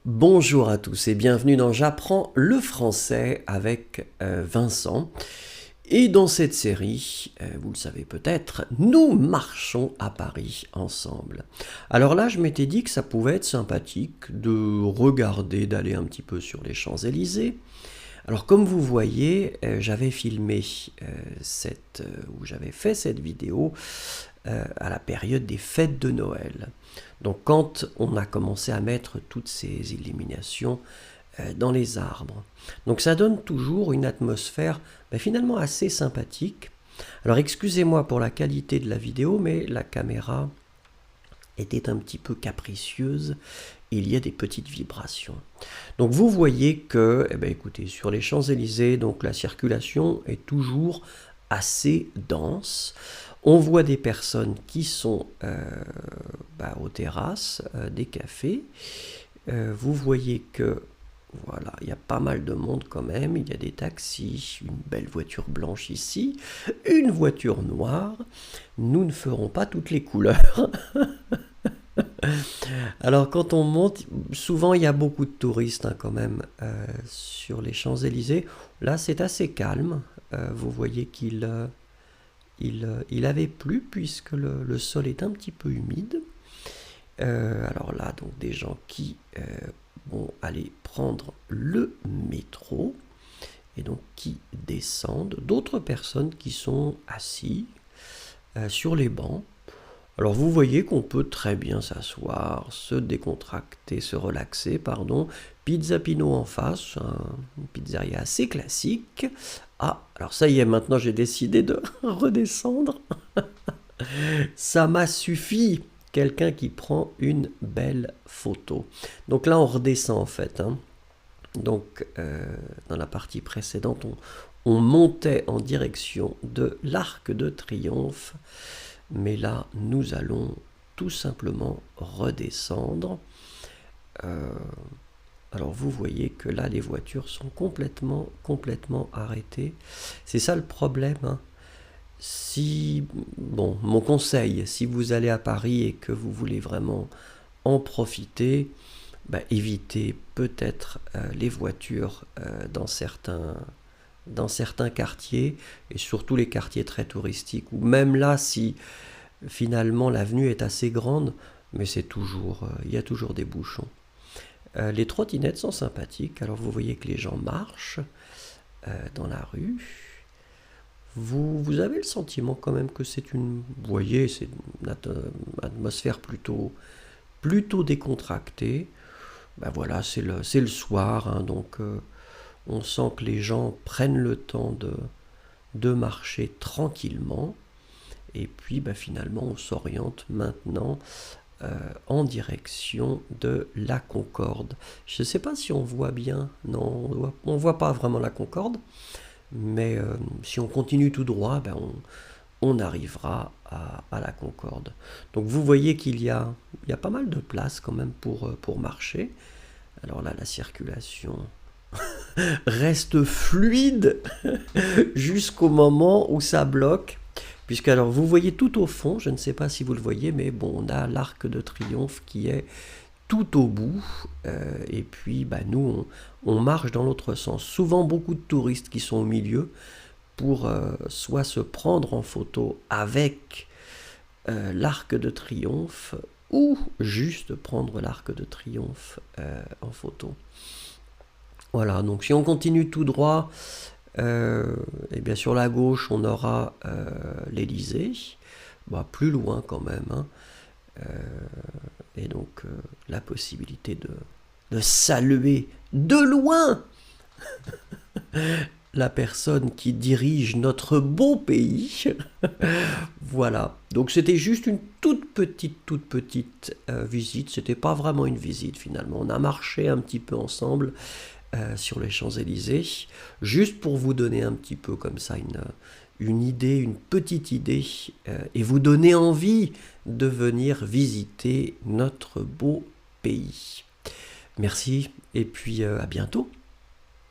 Bonjour à tous et bienvenue dans J'apprends le français avec Vincent. Et dans cette série, vous le savez peut-être, nous marchons à Paris ensemble. Alors là, je m'étais dit que ça pouvait être sympathique de regarder, d'aller un petit peu sur les Champs-Élysées. Alors comme vous voyez, j'avais filmé ou j'avais fait cette vidéo à la période des fêtes de Noël. Donc quand on a commencé à mettre toutes ces illuminations dans les arbres. Donc ça donne toujours une atmosphère finalement assez sympathique. Alors excusez-moi pour la qualité de la vidéo, mais la caméra était un petit peu capricieuse. Il y a des petites vibrations. Donc vous voyez que, écoutez, sur les Champs-Élysées, donc la circulation est toujours assez dense. On voit des personnes qui sont aux terrasses des cafés. Vous voyez que voilà, il y a pas mal de monde quand même. Il y a des taxis, une belle voiture blanche ici, une voiture noire. Nous ne ferons pas toutes les couleurs. Alors quand on monte, souvent il y a beaucoup de touristes quand même sur les Champs-Élysées. Là c'est assez calme. Vous voyez qu'il avait plu puisque le sol est un petit peu humide. Alors là, donc des gens qui vont aller prendre le métro et donc qui descendent. D'autres personnes qui sont assis sur les bancs. Alors vous voyez qu'on peut très bien s'asseoir, se décontracter, se relaxer, pardon. Pizza Pino en face, une pizzeria assez classique. Ah, alors ça y est, maintenant j'ai décidé de redescendre. Ça m'a suffi. Quelqu'un qui prend une belle photo. Donc là, on redescend en fait. Donc, dans la partie précédente, on montait en direction de l'Arc de Triomphe. Mais là, nous allons tout simplement redescendre. Alors, vous voyez que là, les voitures sont complètement arrêtées. C'est ça le problème. Mon conseil, si vous allez à Paris et que vous voulez vraiment en profiter, évitez peut-être les voitures dans certains quartiers, et surtout les quartiers très touristiques, ou même là, si finalement l'avenue est assez grande, mais il y a toujours des bouchons. Les trottinettes sont sympathiques, alors vous voyez que les gens marchent dans la rue. Vous avez le sentiment quand même que c'est une atmosphère plutôt décontractée. Voilà, c'est le soir, donc on sent que les gens prennent le temps de marcher tranquillement. Et puis finalement, on s'oriente maintenant en direction de la Concorde. Je ne sais pas si on voit bien, non, on ne voit pas vraiment la Concorde. Mais si on continue tout droit, on arrivera à la Concorde. Donc vous voyez qu'il y a pas mal de place quand même pour marcher. Alors là, la circulation reste fluide jusqu'au moment où ça bloque. Puisque alors vous voyez tout au fond, je ne sais pas si vous le voyez, mais on a l'Arc de Triomphe qui est tout au bout, et puis nous on marche dans l'autre sens. Souvent beaucoup de touristes qui sont au milieu pour soit se prendre en photo avec l'Arc de Triomphe ou juste prendre l'Arc de Triomphe en photo. Voilà, donc si on continue tout droit, et bien sur la gauche on aura l'Élysée, plus loin quand même, et donc la possibilité de saluer de loin la personne qui dirige notre beau pays. Voilà, donc c'était juste une toute petite visite. C'était pas vraiment une visite finalement. On a marché un petit peu ensemble sur les Champs-Élysées, juste pour vous donner un petit peu comme ça une idée, une petite idée, et vous donner envie de venir visiter notre beau pays. Merci et puis à bientôt.